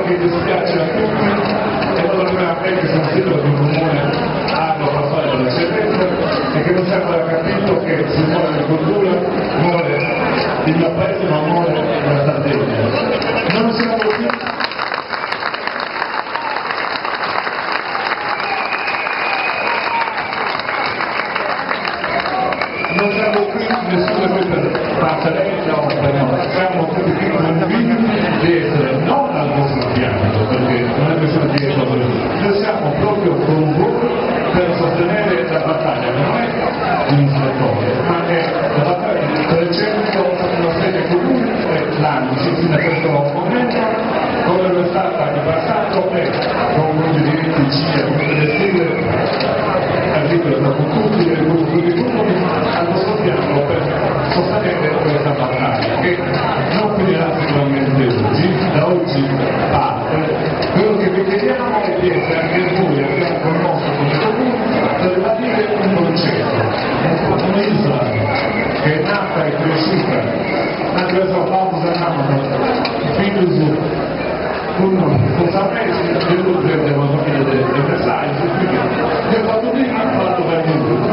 che dispiace a tutti è naturalmente che sono sindaco di un comune hanno passato dall'eccellenza e che non si ha capito che si muore di cultura, muore il mio paese, ma muore la Sardegna. Non siamo più non siamo qui nessuno per passerella o per no, siamo tutti qui convinti di essere non al vostro fianco, perché non è questione di essere noi siamo proprio con voi per sostenere la battaglia, non è un settore, ma è la battaglia di 367 comuni e l'ANCI fino a questo momento, come lo è stata in passato e con i diritti CIA, con le sigle agricole, con tutti i gruppi allo soffiamo per sostenere questa battaglia che non finirà sicuramente oggi, da oggi parte. Quello che vi chiediamo è di essere anche voi abbiamo con noi come comune per ribadire un concetto, un'isola che è nata e cresciuta, anche la sua pausa figlio con sapere che lui prende la famiglia del messaggio, quindi nel fatto prima ha fatto per noi.